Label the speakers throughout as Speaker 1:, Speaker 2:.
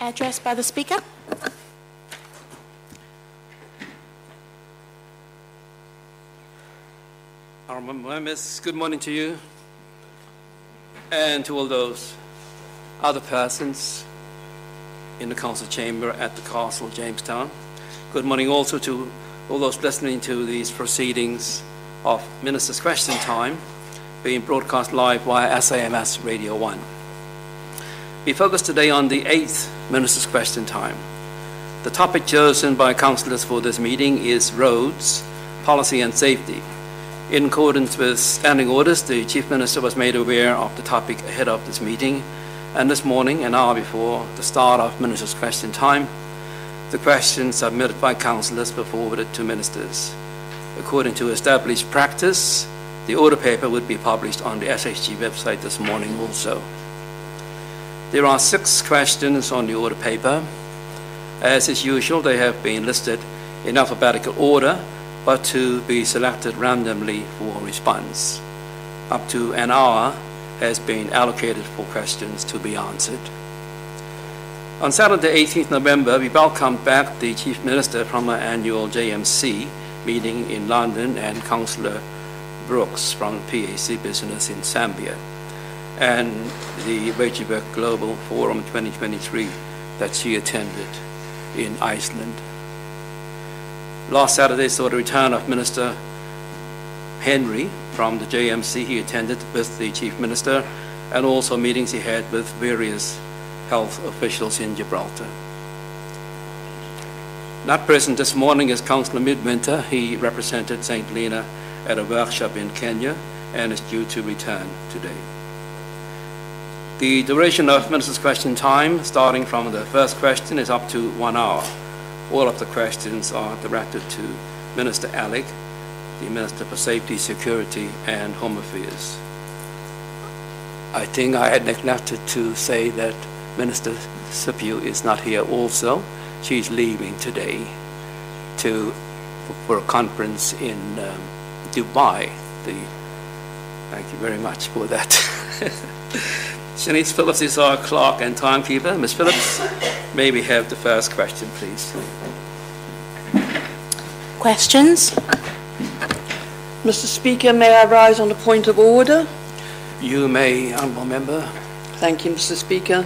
Speaker 1: Address by the Speaker.
Speaker 2: Honourable members, good morning to you and to all those other persons in the Council chamber at the Castle, Jamestown. Good morning also to all those listening to these proceedings of Minister's Question Time being broadcast live via SAMS Radio 1. We focus today on the 8th Minister's Question Time. The topic chosen by councillors for this meeting is roads, policy and safety. In accordance with standing orders, the Chief Minister was made aware of the topic ahead of this meeting, and this morning, an hour before the start of Minister's Question Time, the questions submitted by councillors were forwarded to ministers. According to established practice, the order paper would be published on the SHG website this morning also. There are 6 questions on the order paper. As is usual, they have been listed in alphabetical order, but to be selected randomly for response. Up to an hour has been allocated for questions to be answered. On Saturday, 18th November, we welcomed back the Chief Minister from our annual JMC meeting in London and Councillor Brooks from PAC Business in Zambia, and the Reykjavik Global Forum 2023 that she attended in Iceland. Last Saturday saw the return of Minister Henry from the JMC. He attended with the Chief Minister and also meetings he had with various health officials in Gibraltar. Not present this morning is Councillor Midwinter. He represented St. Helena at a workshop in Kenya and is due to return today. The duration of Minister's Question Time, starting from the first question, is up to 1 hour. All of the questions are directed to Minister Alec, the Minister for Safety, Security and Home Affairs. I think I had neglected to say that Minister Sipiu is not here also. She's leaving today for a conference in Dubai. Thank you very much for that. Shanice Phillips is our clerk and timekeeper. Ms. Phillips, may we have the first question, please?
Speaker 1: Questions?
Speaker 3: Mr. Speaker, may I rise on a point of order?
Speaker 2: You may, Honourable Member.
Speaker 3: Thank you, Mr. Speaker.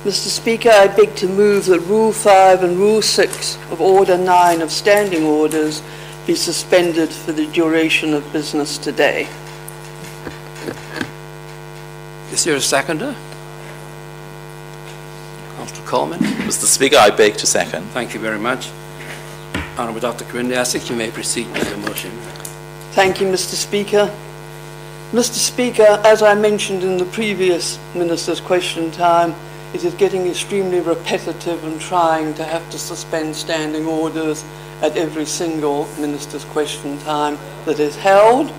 Speaker 3: Mr. Speaker, I beg to move that Rule 5 and Rule 6 of Order 9 of Standing Orders be suspended for the duration of business today.
Speaker 2: Is there a seconder? Councillor Coleman.
Speaker 4: Mr. Speaker, I beg to second.
Speaker 2: Thank you very much. Honourable Dr. Krindiasic, you may proceed with your motion.
Speaker 3: Thank you, Mr. Speaker. Mr. Speaker, as I mentioned in the previous Minister's Question Time, it is getting extremely repetitive and trying to have to suspend standing orders at every single Minister's Question Time that is held.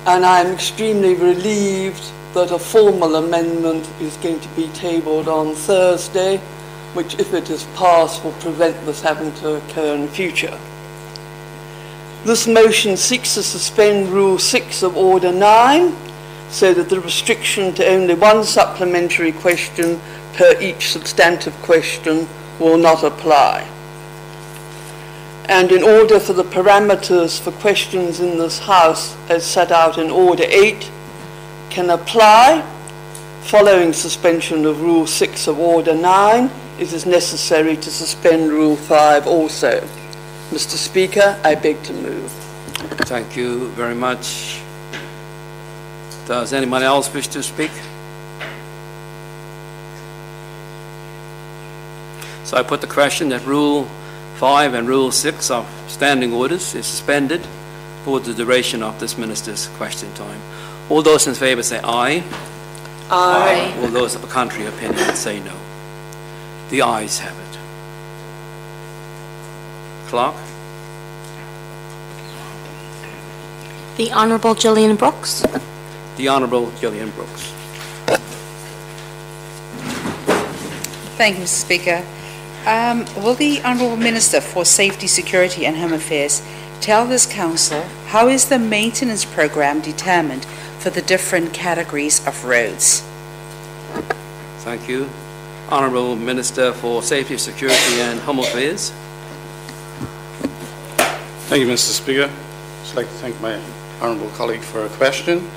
Speaker 3: And I'm extremely relieved that a formal amendment is going to be tabled on Thursday, which, if it is passed, will prevent this having to occur in future. This motion seeks to suspend Rule 6 of Order 9 so that the restriction to only 1 supplementary question per each substantive question will not apply. And in order for the parameters for questions in this House as set out in Order 8 can apply, following suspension of Rule 6 of Order 9, it is necessary to suspend Rule 5 also. Mr. Speaker, I beg to move.
Speaker 2: Thank you very much. Does anyone else wish to speak? So I put the question that Rule 5 and Rule 6 of Standing Orders is suspended for the duration of this Minister's Question Time. All those in favour say aye.
Speaker 1: Aye.
Speaker 2: All those of a contrary opinion say no. The ayes have it. Clerk?
Speaker 1: The Honourable Gillian Brooks.
Speaker 2: The Honourable Gillian Brooks.
Speaker 5: Thank you, Mr. Speaker. Will the Honourable Minister for Safety, Security and Home Affairs tell this Council how is the maintenance programme determined for the different categories of roads?
Speaker 2: Thank you. Honourable Minister for Safety, Security and Home Affairs.
Speaker 6: Thank you, Mr. Speaker. I'd like to thank my honourable colleague for a question.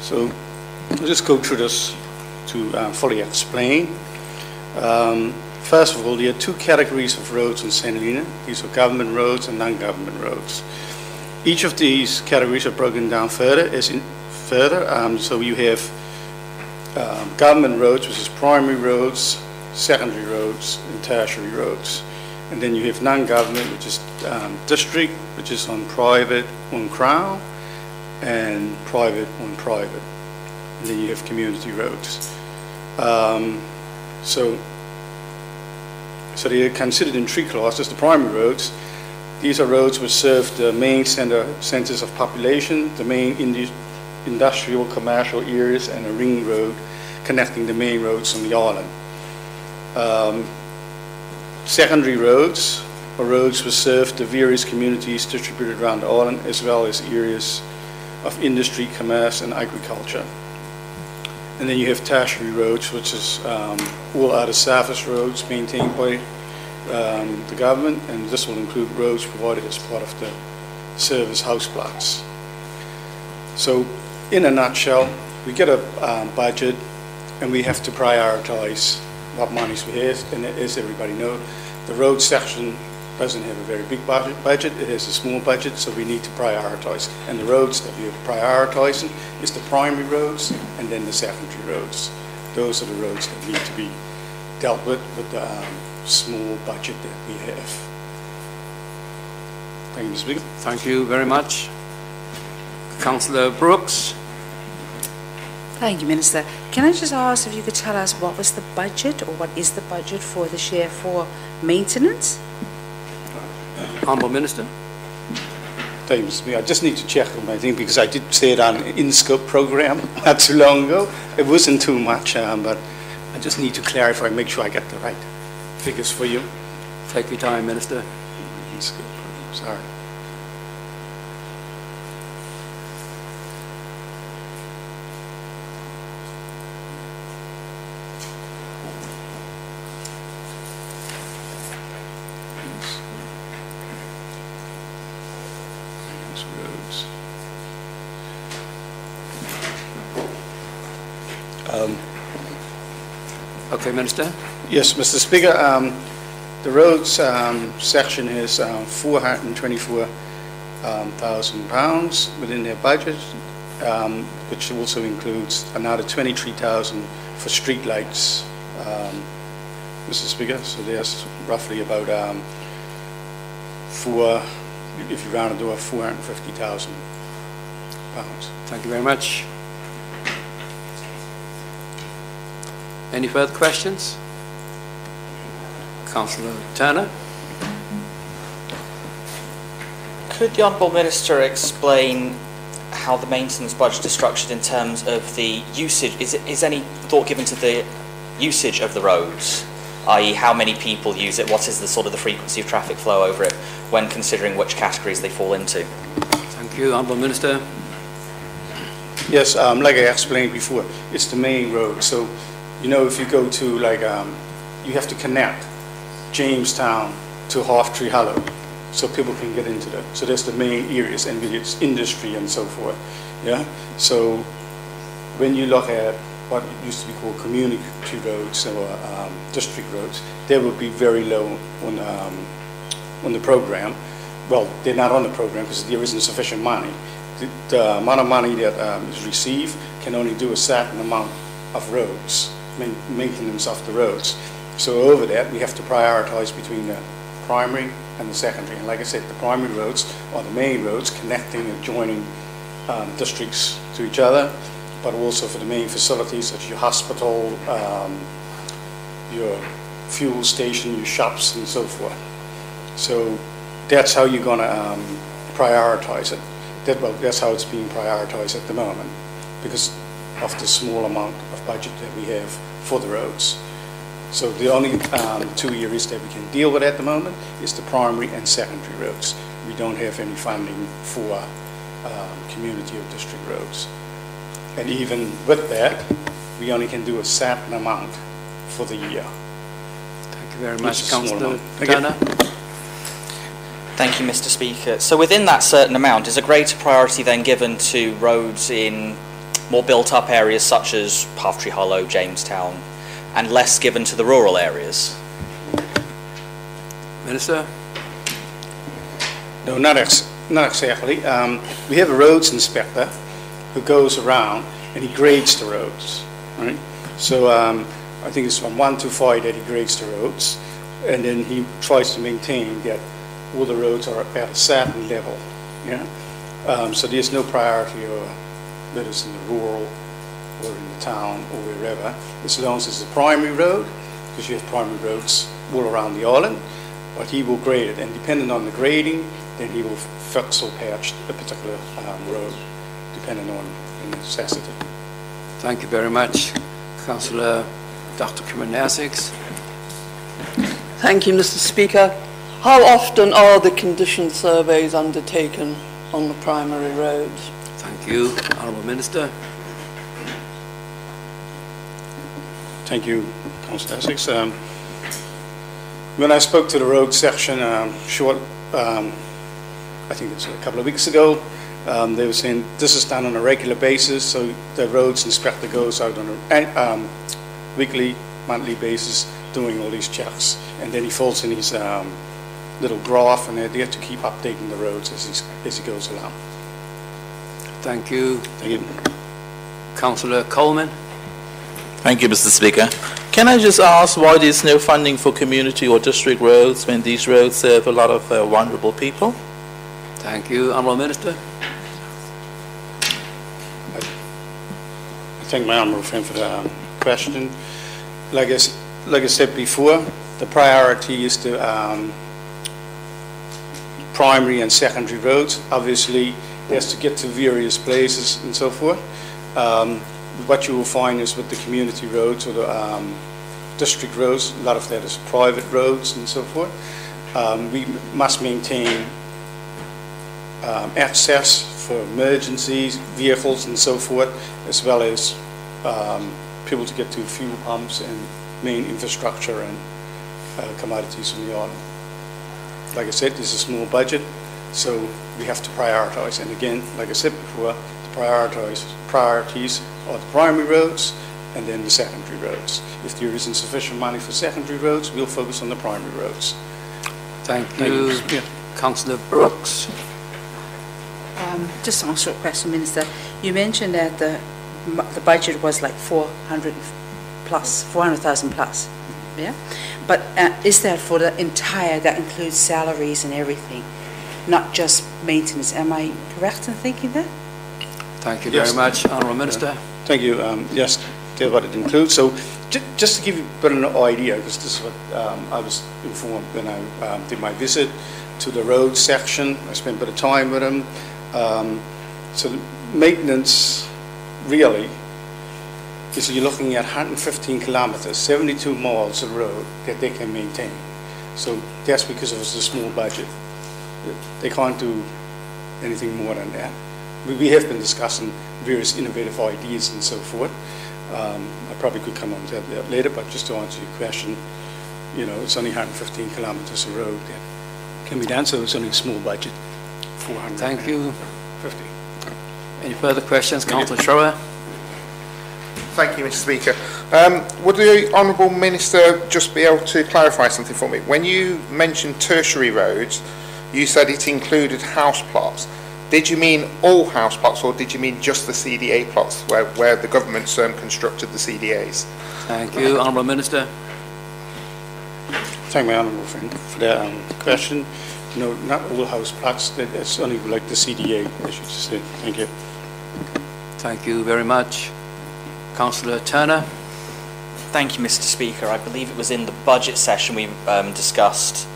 Speaker 6: So I'll just go through this to fully explain. First of all, there are two categories of roads in St. Helena. These are government roads and non-government roads. Each of these categories are broken down further. So you have government roads, which is primary roads, secondary roads, and tertiary roads. And then you have non-government, which is district, which is on private, on Crown, and private, on private. And then you have community roads. So they are considered in three classes. The primary roads, these are roads which serve the main centers of population, the main industrial, commercial areas, and a ring road connecting the main roads on the island. Secondary roads are roads which serve the various communities distributed around the island, as well as areas of industry, commerce, and agriculture. And then you have tertiary roads, which is all other surface roads maintained by the government, and this will include roads provided as part of the service house plots. So, in a nutshell, we get a budget, and we have to prioritize what monies we have, and as everybody knows, the road section doesn't have a very big budget, it has a small budget, so we need to prioritize. And the roads that we are prioritizing is the primary roads and then the secondary roads. Those are the roads that need to be dealt with the small budget that we have. Thank you, Mr. Speaker.
Speaker 2: Thank you very much. Councillor Brooks.
Speaker 5: Thank you, Minister. Can I just ask if you could tell us what was the budget, or what is the budget for this year for maintenance?
Speaker 2: Honourable Minister.
Speaker 6: Thank you, Mr. Speaker. I just need to check on my thing because I did say it on an in-scope program not too long ago. It wasn't too much, but I just need to clarify, make sure I get the right figures for you.
Speaker 2: Take your time, Minister.
Speaker 6: In-scope program, sorry.
Speaker 2: Okay, Minister.
Speaker 6: Yes, Mr. Speaker. The roads section is £424,000 within their budget, which also includes another £23,000 for street lights, Mr. Speaker. So there's roughly about if you round it to £450,000.
Speaker 2: Thank you very much. Any further questions? Councillor Turner.
Speaker 7: Could the Honourable Minister explain how the maintenance budget is structured in terms of the usage? Is any thought given to the usage of the roads, i.e. how many people use it, what is the sort of the frequency of traffic flow over it, when considering which categories they fall into?
Speaker 2: Thank you, Honourable Minister.
Speaker 6: Yes, like I explained before, it's the main road. So, you know, if you go to you have to connect Jamestown to Half Tree Hollow, so people can get into that. So that's the main areas, and it's industry and so forth. Yeah. So when you look at what used to be called community roads or district roads, they would be very low on the program. Well, they're not on the program because there isn't sufficient money. The amount of money that is received can only do a certain amount of roads, maintenance of the roads. So over that, we have to prioritize between the primary and the secondary. And like I said, the primary roads are the main roads connecting and joining districts to each other, but also for the main facilities such as your hospital, your fuel station, your shops, and so forth. So that's how you're going to prioritize it. That's how it's being prioritized at the moment, because of the small amount of budget that we have for the roads. So the only two areas that we can deal with at the moment is the primary and secondary roads. We don't have any funding for community or district roads. And even with that, we only can do a certain amount for the year.
Speaker 2: Thank you very
Speaker 6: Which
Speaker 2: much,
Speaker 6: is a small
Speaker 2: Councillor
Speaker 6: amount. Thank you.
Speaker 2: Turner.
Speaker 7: Thank you, Mr. Speaker. So within that certain amount, is a greater priority then given to roads in more built-up areas such as Halftree Hollow, Jamestown, and less given to the rural areas?
Speaker 2: Minister?
Speaker 6: No, not exactly. We have a roads inspector who goes around and he grades the roads, right? So I think it's from 1 to 5 that he grades the roads, and then he tries to maintain that all the roads are at a certain level, yeah? So there's no priority or whether it's in the rural or in the town or wherever, as long as it's a primary road, because you have primary roads all around the island, but he will grade it, and depending on the grading, then he will fix or patch a particular road, depending on the necessity.
Speaker 2: Thank you very much. Councillor Dr. Kriminasics.
Speaker 3: Thank you, Mr. Speaker. How often are the condition surveys undertaken on the primary roads?
Speaker 2: Thank you. Honourable Minister.
Speaker 6: Thank you, Councillor Essex. When I spoke to the road section, I think it's a couple of weeks ago, they were saying this is done on a regular basis, so the roads inspector goes out on a weekly, monthly basis doing all these checks, and then he folds in his little graph, and they have to keep updating the roads as he goes along.
Speaker 2: Thank you.
Speaker 6: Thank you.
Speaker 2: Councillor Coleman.
Speaker 4: Thank you, Mr. Speaker. Can I just ask why there's no funding for community or district roads when these roads serve a lot of vulnerable people?
Speaker 2: Thank you. Honourable Minister.
Speaker 6: I thank my honourable friend for the question. Like I said before, the priority is to primary and secondary roads. Obviously, it has to get to various places and so forth. What you will find is with the community roads or the district roads, a lot of that is private roads and so forth. We must maintain access for emergencies, vehicles and so forth, as well as people to get to fuel pumps and main infrastructure and commodities from the island. Like I said, this is a small budget, so we have to prioritize. And again, like I said before, the priorities are the primary roads and then the secondary roads. If there isn't sufficient money for secondary roads, we'll focus on the primary roads.
Speaker 2: Thank you.
Speaker 6: Yeah.
Speaker 2: Councillor Brooks.
Speaker 5: Just one short question, Minister. You mentioned that the budget was like 400,000 plus, yeah? But is that for the entire, that includes salaries and everything, not just maintenance? Am I correct in thinking that?
Speaker 2: Thank you
Speaker 6: Yes.
Speaker 2: very much. Honourable Minister.
Speaker 6: Thank you. Yes, that's what it includes. So just to give you a bit of an idea, because this is what I was informed when I did my visit to the road section. I spent a bit of time with them. So the maintenance really is you're looking at 115 kilometers, 72 miles of road that they can maintain. So that's because it was a small budget. They can't do anything more than that. We have been discussing various innovative ideas and so forth. I probably could come on to that later, but just to answer your question, you know, it's only 115 kilometers of road that can be done, so it's only a small budget, 450.
Speaker 2: Thank you. Any further questions? Councillor Schroer.
Speaker 8: Thank you, Mr. Speaker. Would the Honourable Minister just be able to clarify something for me? When you mentioned tertiary roads, you said it included house plots. Did you mean all house plots, or did you mean just the CDA plots, where the government's constructed the CDAs?
Speaker 2: Thank you. Honourable Minister.
Speaker 6: Thank my honourable friend for that question. No, not all house plots, it's only like the CDA, as you just said. Thank you.
Speaker 2: Thank you very much. Councillor Turner.
Speaker 7: Thank you, Mr. Speaker. I believe it was in the budget session we discussed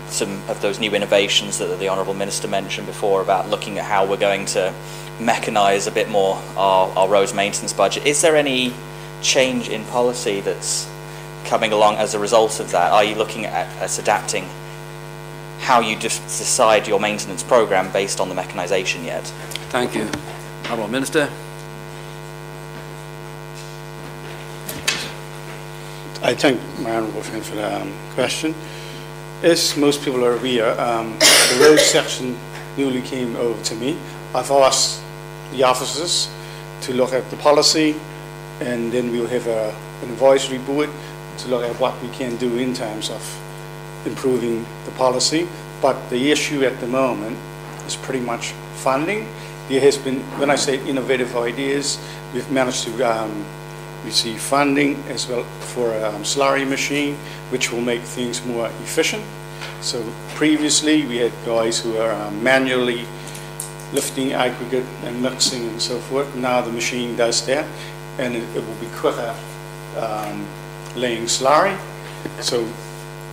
Speaker 7: some of those new innovations that the Honourable Minister mentioned before about looking at how we're going to mechanise a bit more our roads maintenance budget. Is there any change in policy that's coming along as a result of that? Are you looking at us adapting how you decide your maintenance programme based on the mechanisation yet?
Speaker 2: Thank you. Honourable Minister.
Speaker 6: I I thank my honourable friend for the question. As most people are aware, the road section newly came over to me. I've asked the officers to look at the policy, and then we'll have an advisory board to look at what we can do in terms of improving the policy. But the issue at the moment is pretty much funding. There has been, when I say innovative ideas, we've managed to receive funding as well for a slurry machine, which will make things more efficient. So previously we had guys who are manually lifting aggregate and mixing and so forth. Now the machine does that, and it will be quicker laying slurry. So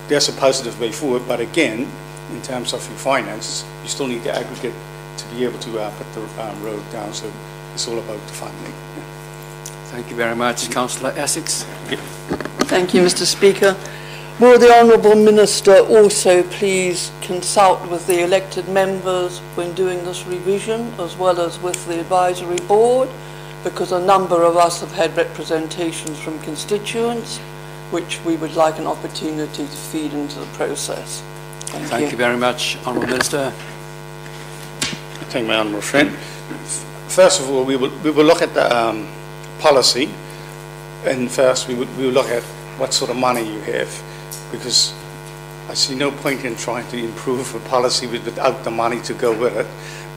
Speaker 6: that's a positive way forward, but again, in terms of your finances, you still need the aggregate to be able to put the road down, so it's all about the funding.
Speaker 2: Thank you very much. Councillor Essex.
Speaker 3: Thank you, Mr. Speaker. Will the Honourable Minister also please consult with the elected members when doing this revision, as well as with the advisory board, because a number of us have had representations from constituents, which we would like an opportunity to feed into the process.
Speaker 2: Thank you very much, Honourable Minister.
Speaker 6: Thank my honourable friend. First of all, we will look at the policy, and first we will look at what sort of money you have, because I see no point in trying to improve a policy without the money to go with it.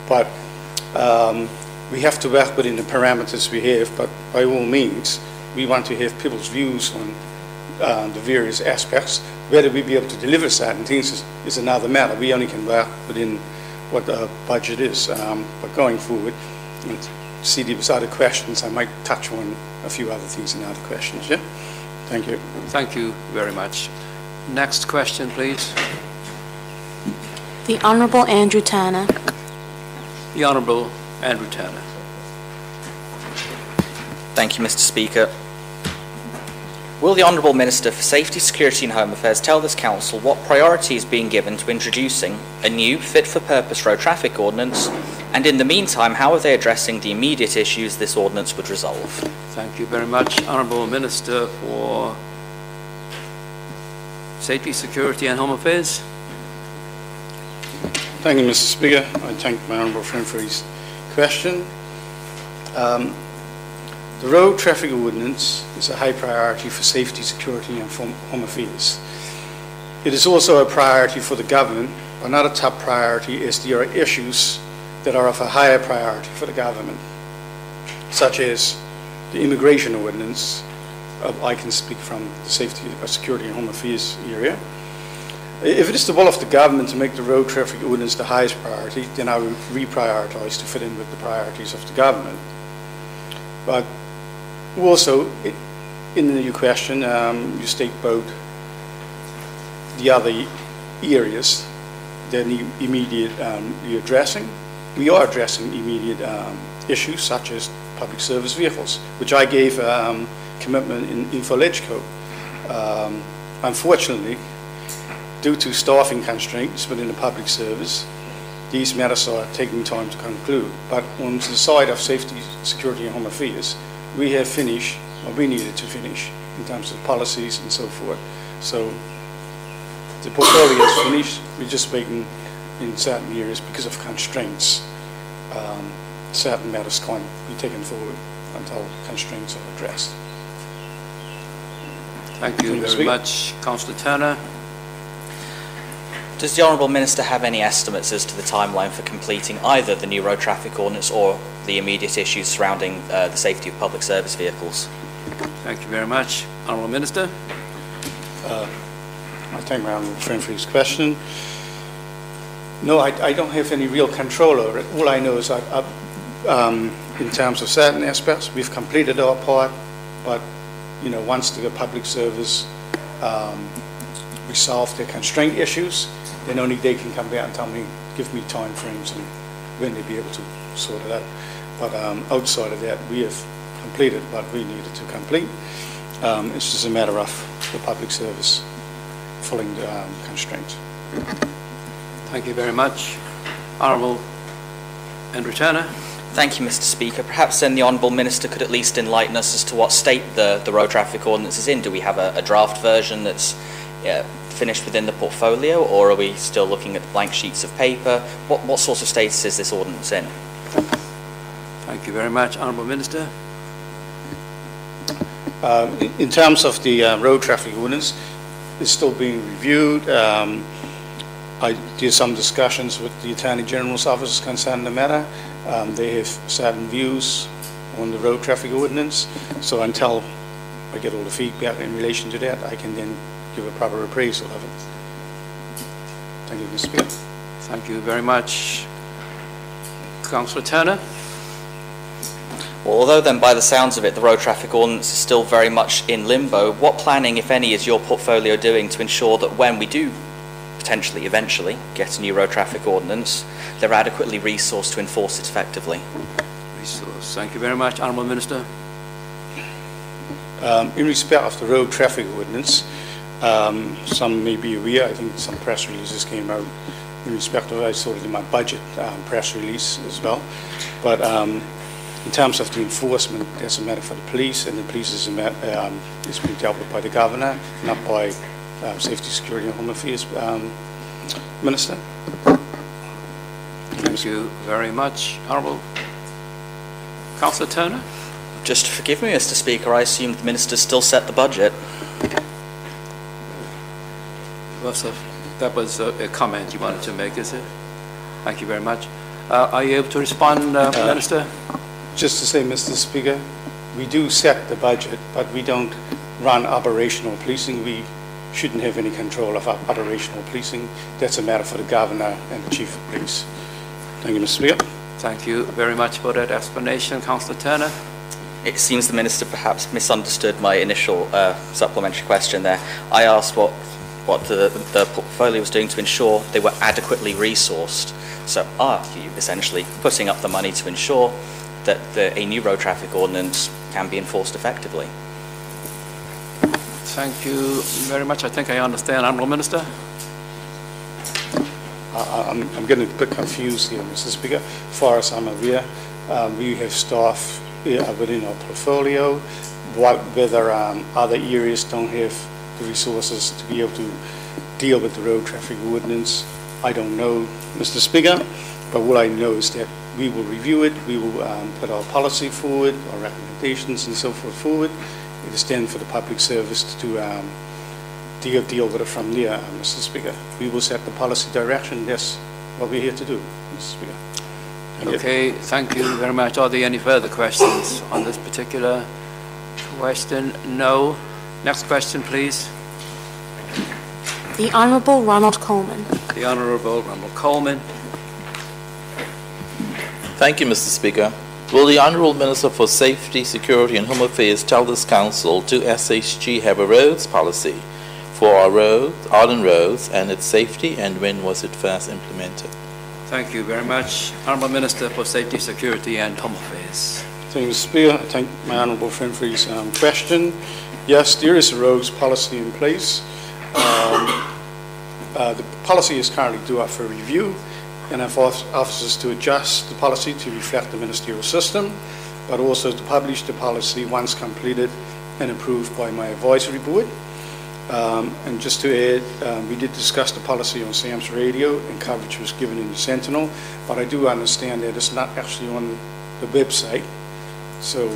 Speaker 6: But we have to work within the parameters we have, but by all means, we want to have people's views on the various aspects. Whether we be able to deliver certain things is another matter. We only can work within what the budget is. But going forward, and see these other questions, I might touch on a few other things in other questions, yeah? Thank you.
Speaker 2: Thank you very much. Next question, please.
Speaker 1: The Honourable Andrew Turner.
Speaker 2: The Honourable Andrew Turner.
Speaker 7: Thank you, Mr. Speaker. Will the Honourable Minister for Safety, Security and Home Affairs tell this Council what priority is being given to introducing a new fit-for-purpose road traffic ordinance, and in the meantime, how are they addressing the immediate issues this ordinance would resolve?
Speaker 2: Thank you very much, Honourable Minister for Safety, Security and Home Affairs.
Speaker 6: Thank you, Mr. Speaker. I thank my honourable friend for his question. The road traffic ordinance is a high priority for safety, security and home affairs. It is also a priority for the government, but not a top priority, as there are issues that are of a higher priority for the government, such as the immigration ordinance. I can speak from the safety, security and home affairs area. If it is the will of the government to make the road traffic ordinance the highest priority, then I will reprioritise to fit in with the priorities of the government. But also, in your question, you state both the other areas that need immediate addressing. We are addressing immediate issues such as public service vehicles, which I gave commitment in InfoLegco. Unfortunately, due to staffing constraints within the public service, these matters are taking time to conclude. But on the side of safety, security and home affairs, we have finished what we needed to finish in terms of policies and so forth. So the portfolio is finished. We're just waiting in certain areas because of constraints. Certain matters can't be taken forward until constraints are addressed.
Speaker 2: Thank you very much, Councillor Turner.
Speaker 7: Does the Honourable Minister have any estimates as to the timeline for completing either the new road traffic ordinance or the immediate issues surrounding the safety of public service vehicles?
Speaker 2: Thank you very much. Honourable Minister.
Speaker 6: I thank my honourable friend for his question. No, I don't have any real control over it. All I know is in terms of certain aspects, we've completed our part, but once the public service resolve their constraint issues, then only they can come back and tell me, give me time frames and when they'll be able to sort it out. But outside of that, we have completed what we needed to complete. It's just a matter of the public service fulfilling the constraints.
Speaker 2: Thank you very much. Honourable Andrew Turner.
Speaker 7: Thank you, Mr. Speaker. Perhaps then the Honourable Minister could at least enlighten us as to what state the road traffic ordinance is in. Do we have a draft version that's finished within the portfolio, or are we still looking at blank sheets of paper? What sort of status is this ordinance in?
Speaker 2: Thank you very much. Honourable Minister.
Speaker 6: In terms of the road traffic ordinance, it's still being reviewed. I did some discussions with the Attorney General's office concerning the matter. They have certain views on the road traffic ordinance, so until I get all the feedback in relation to that, I can then give a proper appraisal of it. Thank you, Mr. Speaker.
Speaker 2: Thank you very much. Councillor Turner.
Speaker 7: Well, although then by the sounds of it, the road traffic ordinance is still very much in limbo, what planning, if any, is your portfolio doing to ensure that when we do potentially, eventually, get a new road traffic ordinance, they're adequately resourced to enforce it effectively?
Speaker 2: Resource. Thank you very much. Honourable Minister.
Speaker 6: In respect of the road traffic ordinance, some may be aware, I think some press releases came out in respect of it. I saw it in my budget press release as well. But in terms of the enforcement, that's a matter for the police, and the police is being dealt with by the governor, not by Safety, Security and Home Affairs Minister.
Speaker 2: Thank you very much. Honourable Councillor Turner.
Speaker 7: Just forgive me, Mr. Speaker, I assume the Minister still set the budget.
Speaker 2: That was a comment you wanted to make, is it? Thank you very much. Are you able to respond, Minister?
Speaker 6: Just to say, Mr. Speaker, we do set the budget, but we don't run operational policing. We shouldn't have any control of operational policing. That's a matter for the governor and the chief of police. Thank you, Mr. Speaker.
Speaker 2: Thank you very much for that explanation, Councillor Turner.
Speaker 7: It seems the Minister perhaps misunderstood my initial supplementary question there. I asked what the portfolio was doing to ensure they were adequately resourced. So are you essentially putting up the money to ensure that a new road traffic ordinance can be enforced effectively?
Speaker 2: Thank you very much. I think I understand. Honourable Minister.
Speaker 6: I'm getting a bit confused here, Mr. Speaker. As far as I'm aware, we have staff within our portfolio. Whether other areas don't have the resources to be able to deal with the road traffic ordinance, I don't know, Mr. Speaker. But what I know is that we will review it, we will put our policy forward, our recommendations and so forth forward. It is then for the public service to deal with it from there, Mr. Speaker. We will set the policy direction. That's what we're here to do, Mr. Speaker.
Speaker 2: Okay, thank you very much. Are there any further questions on this particular question? No. Next question, please.
Speaker 1: The Honourable Ronald Coleman.
Speaker 2: The Honourable Ronald Coleman.
Speaker 4: Thank you, Mr. Speaker. Will the Honourable Minister for Safety, Security and Home Affairs tell this Council, do SHG have a roads policy for our roads, Arden roads, and its safety, and when was it first implemented?
Speaker 2: Thank you very much. Honourable Minister for Safety, Security and Home Affairs.
Speaker 6: Thank you, Mr. Speaker. I thank my honourable friend for his question. Yes, there is a roads policy in place. The policy is currently due up for review, and I've asked officers to adjust the policy to reflect the ministerial system, but also to publish the policy once completed and approved by my advisory board. And just to add, we did discuss the policy on Sam's radio, and coverage was given in the Sentinel, but I do understand that it's not actually on the website, so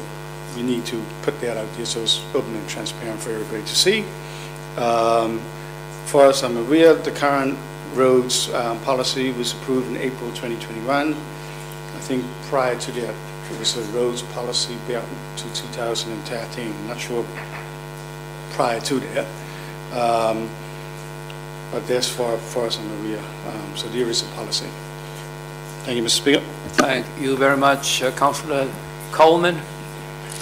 Speaker 6: we need to put that out there so it's open and transparent for everybody to see. As far as I'm aware, the current roads policy was approved in April 2021. I think prior to that, it was a roads policy back to 2013. I'm not sure prior to that. But that's far as I'm aware. So there is a policy. Thank you, Mr. Speaker.
Speaker 2: Thank you very much, Councillor Coleman.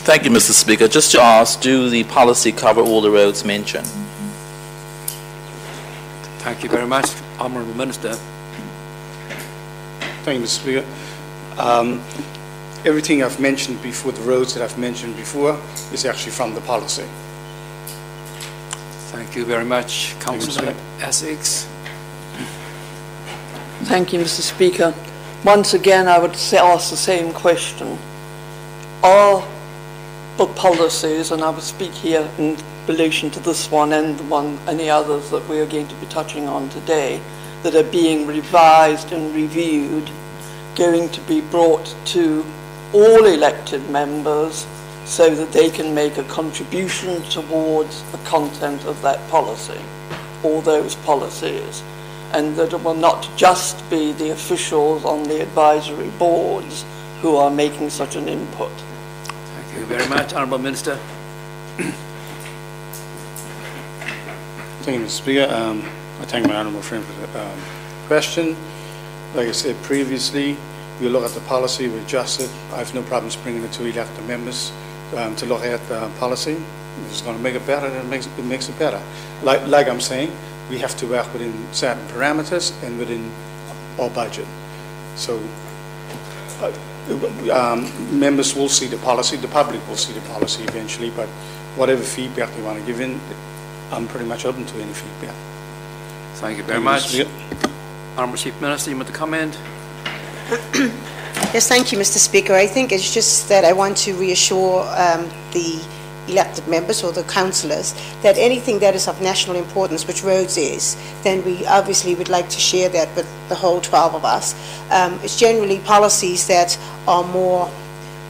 Speaker 4: Thank you, Mr. Speaker. Just to ask, do the policy cover all the roads mentioned?
Speaker 2: Thank you very much, Honourable Minister.
Speaker 6: Thank you, Mr. Speaker. Everything I've mentioned before, the roads that I've mentioned before, is actually from the policy.
Speaker 2: Thank you very much, Councillor Essex.
Speaker 3: Thank you, Mr. Speaker. once again, I would ask the same question. Are the policies, and I will speak here in relation to this one and the one, any others that we are going to be touching on today, that are being revised and reviewed, going to be brought to all elected members so that they can make a contribution towards the content of that policy, or those policies, and that it will not just be the officials on the advisory boards who are making such an input.
Speaker 2: Thank you very much, Honourable Minister.
Speaker 6: Thank you, Mr. Speaker. I thank my honourable friend for the question. Like I said previously, we look at the policy, we adjust it. I have no problems bringing it to elected members to look at the policy. If it's going to make it better, then it makes it better. Like I'm saying, we have to work within certain parameters and within our budget. So members will see the policy, the public will see the policy eventually, but whatever feedback they want to give in, I'm pretty much open to any feedback.
Speaker 2: Thank you very much. Honourable Chief Minister, you want to comment?
Speaker 9: Yes, thank you, Mr. Speaker. I think it's just that I want to reassure the elected members or the councillors that anything that is of national importance, which roads is, then we obviously would like to share that with the whole 12 of us. It's generally policies that are more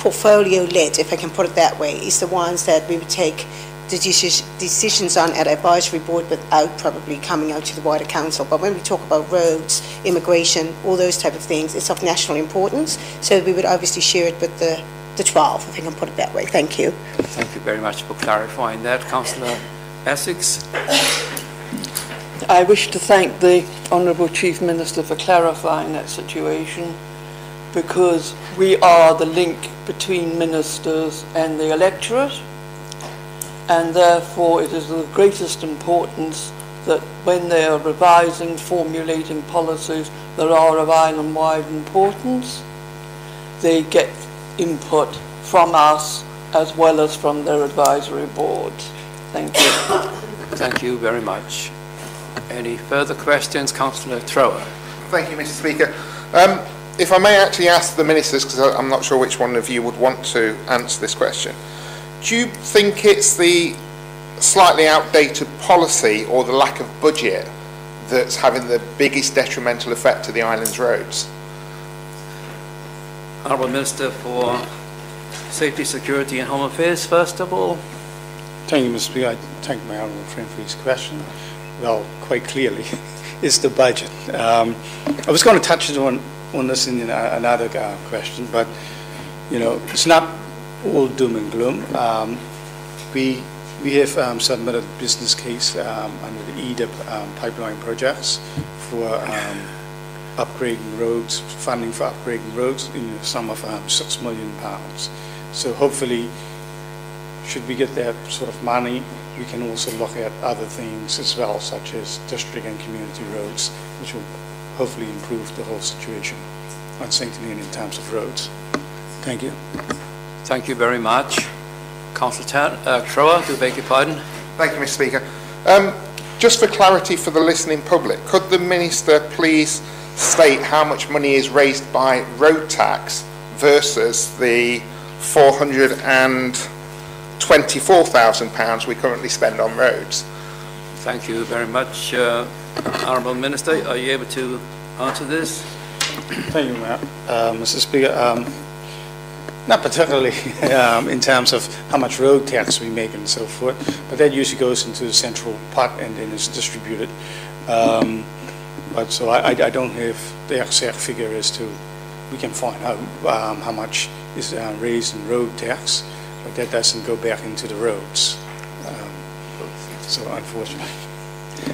Speaker 9: portfolio-led, if I can put it that way, is the ones that we would take the decisions on at advisory board without probably coming out to the wider council. But when we talk about roads, immigration, all those type of things, it's of national importance. So we would obviously share it with the 12, if I can put it that way. Thank you.
Speaker 2: Thank you very much for clarifying that. Councillor Essex.
Speaker 3: I wish to thank the Honourable Chief Minister for clarifying that situation, because we are the link between ministers and the electorate, and therefore it is of the greatest importance that when they are revising, formulating policies that are of island-wide importance, they get input from us as well as from their advisory boards. Thank you.
Speaker 2: Thank you very much. Any further questions? Councillor Thrower.
Speaker 8: Thank you, Mr. Speaker. If I may actually ask the ministers, because I'm not sure which one of you would want to answer this question. Do you think it's the slightly outdated policy or the lack of budget that's having the biggest detrimental effect to the island's roads?
Speaker 2: Honourable Minister for Safety, Security and Home Affairs, first of all.
Speaker 6: Thank you, Mr. Speaker. I thank my honourable friend for his question. Well, quite clearly, it's the budget. I was going to touch on this in another question, but you know, it's not all doom and gloom. We have submitted a business case under the EDIP pipeline projects for upgrading roads, funding for upgrading roads in the sum of £6 million. So hopefully, should we get that sort of money, we can also look at other things as well, such as district and community roads, which will hopefully improve the whole situation on St. Helena in terms of roads. Thank you.
Speaker 2: Thank you very much. Councillor Thrower, do beg your pardon.
Speaker 8: Thank you, Mr. Speaker. Just for clarity for the listening public, could the Minister please state how much money is raised by road tax versus the £424,000 we currently spend on roads?
Speaker 2: Thank you very much. Honourable Minister, are you able to answer this?
Speaker 6: Thank you, Mr. Speaker. Not particularly in terms of how much road tax we make and so forth, but that usually goes into the central pot and then is distributed. But so I don't have the exact figure as to, we can find out how much is raised in road tax, but that doesn't go back into the roads. So unfortunately.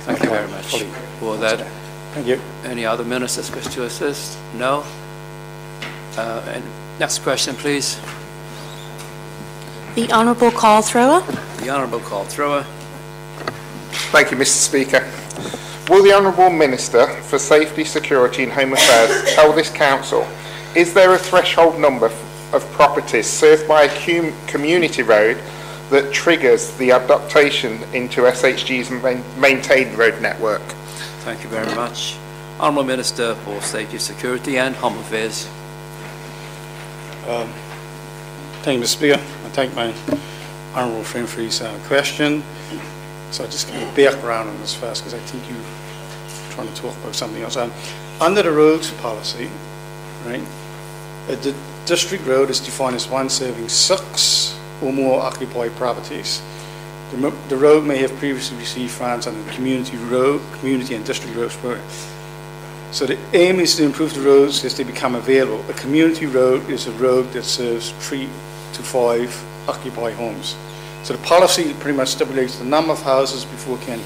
Speaker 2: Thank you very much for that.
Speaker 6: Thank you.
Speaker 2: Any other ministers wish to assist? No? And next question, please.
Speaker 1: The Honourable Carl Thrower.
Speaker 2: The Honourable Carl Thrower.
Speaker 8: Thank you, Mr. Speaker. Will the Honourable Minister for Safety, Security and Home Affairs tell this Council, is there a threshold number of properties served by a community road that triggers the adaptation into SHG's maintained road network?
Speaker 2: Thank you very much. Honourable Minister for Safety, Security and Home Affairs.
Speaker 6: Thank you, Mr. Speaker. I thank my honourable friend for his question. So I'll just give you a background on this first, because I think you're trying to talk about something else. Under the roads policy, right, the district road is defined as one serving 6 or more occupied properties. The road may have previously received funds under the community and district roads program. So the aim is to improve the roads as they become available. A community road is a road that serves 3 to 5 occupied homes. So the policy pretty much stipulates the number of houses before it can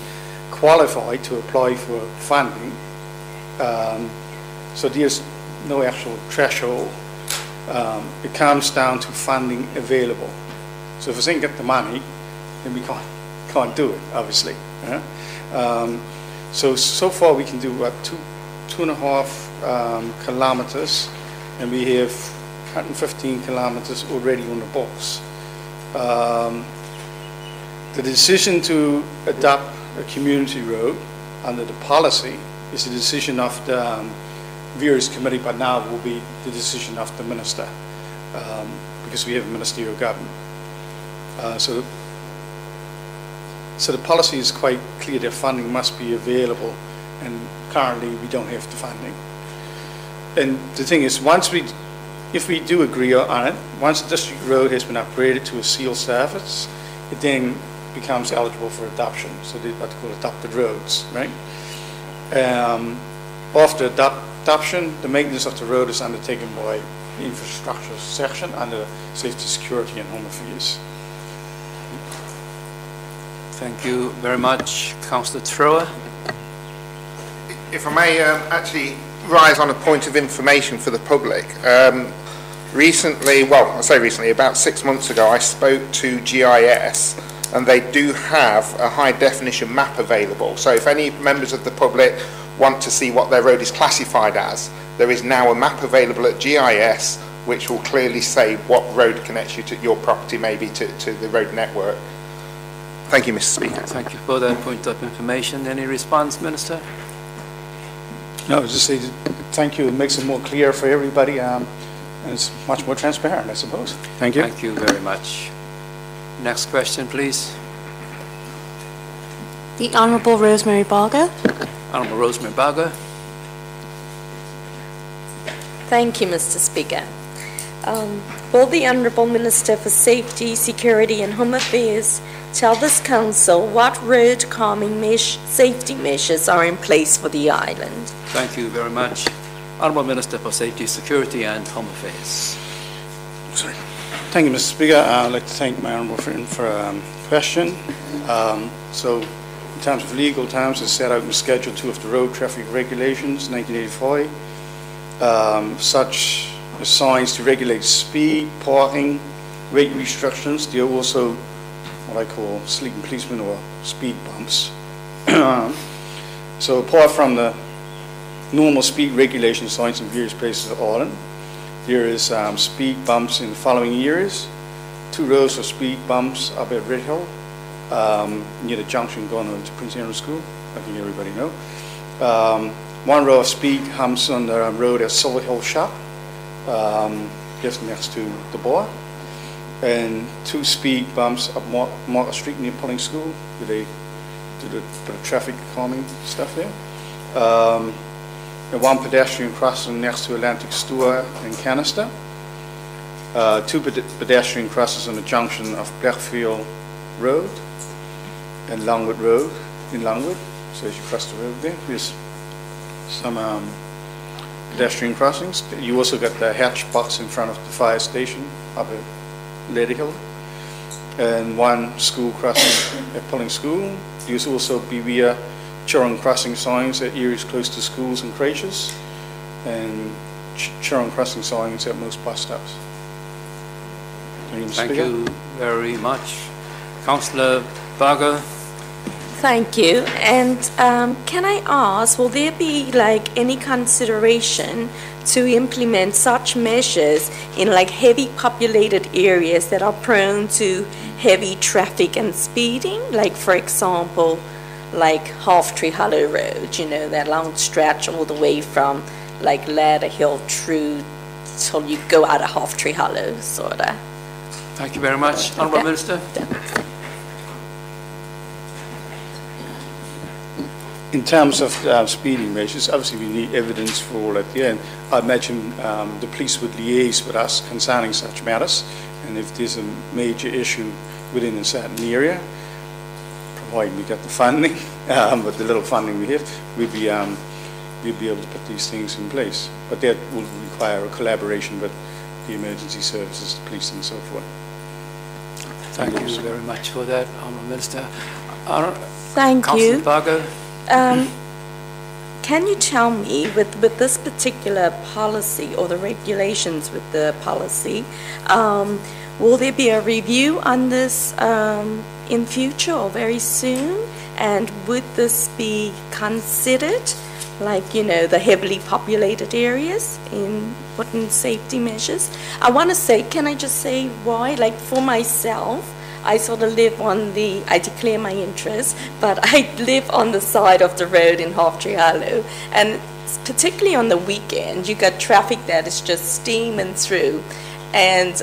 Speaker 6: qualify to apply for funding. So there's no actual threshold. It comes down to funding available. So if we ain't get the money, then we can't do it, obviously. So far we can do about 2.5 kilometers, and we have 115 kilometers already on the books. The decision to adopt a community road under the policy is the decision of the various committee, but now will be the decision of the minister, because we have a ministerial government. So the policy is quite clear that funding must be available, and currently we don't have the funding. And the thing is, if we do agree on it, once the district road has been upgraded to a sealed surface, it then becomes eligible for adoption. So they what they call adopted roads, right? After adoption, the maintenance of the road is undertaken by the infrastructure section under Safety, Security and Home Affairs.
Speaker 2: Thank you very much. Councillor Thrower.
Speaker 8: If I may actually rise on a point of information for the public. Recently, well, I say recently, about 6 months ago, I spoke to GIS, and they do have a high definition map available. So if any members of the public want to see what their road is classified as, there is now a map available at GIS which will clearly say what road connects you to your property, maybe to the road network. Thank you, Mr. Speaker.
Speaker 2: Thank you for that point of information. Any response, Minister?
Speaker 6: No, just say thank you. It makes it more clear for everybody, and it's much more transparent, I suppose. Thank you.
Speaker 2: Thank you very much. Next question, please.
Speaker 1: The Honourable Rosemary Barger.
Speaker 2: Honourable Rosemary Barger.
Speaker 10: Thank you, Mr. Speaker. Will the Honourable Minister for Safety, Security and Home Affairs tell this Council what road calming safety measures are in place for the island?
Speaker 2: Thank you very much. Honourable Minister for Safety, Security and Home Affairs.
Speaker 6: Sorry. Thank you, Mr. Speaker. I'd like to thank my honourable friend for a question. So, in terms of legal terms, it's set out in Schedule 2 of the Road Traffic Regulations, 1985. Such as signs to regulate speed, parking, weight restrictions. There are also what I call sleeping policemen or speed bumps. So, apart from the normal speed regulation signs in various places of Ireland, there is speed bumps in the following areas. 2 rows of speed bumps up at Red Hill, near the junction going on to Prince Henry School. I think everybody know. 1 row of speed humps on the road at Silver Hill Shop, just next to the bar. And 2 speed bumps up Market Street near Pulling School, where they do the traffic calming stuff there. And 1 pedestrian crossing next to Atlantic Store and Canister. 2 pedestrian crosses on the junction of Blackfield Road and Longwood Road in Longwood. So as you cross the road there, there's some pedestrian crossings. You also got the hatch box in front of the fire station up at Lady Hill. And 1 school crossing at Pulling School. There's also beware children crossing signs at areas close to schools and creches, and children crossing signs at most bus stops.
Speaker 2: Thank you very much. Councillor Barger.
Speaker 10: Thank you. And can I ask, will there be like any consideration to implement such measures in like heavy populated areas that are prone to heavy traffic and speeding? Like, for example, like Half Tree Hollow Road, you know, that long stretch all the way from like Ladder Hill through till you go out of Half Tree Hollow, sort of.
Speaker 2: Thank you very much. Honourable Minister.
Speaker 6: In terms of speeding measures, obviously we need evidence for all at the end. I imagine the police would liaise with us concerning such matters, and if there's a major issue within a certain area, provided we get the funding, with the little funding we have, we'll be able to put these things in place. But that will require a collaboration with the emergency services, the police, and so forth.
Speaker 2: Thank you very much for that, Honourable Minister.
Speaker 10: Thank you.
Speaker 2: Councillor Bargo.
Speaker 10: Can you tell me, with this particular policy or the regulations with the policy, will there be a review on this in future or very soon? And would this be considered, like, you know, the heavily populated areas in putting safety measures? I want to say, can I just say why? Like, for myself, I sort of live on I declare my interest, but I live on the side of the road in Half Tree Hollow, and particularly on the weekend, you got traffic that is just steaming through, and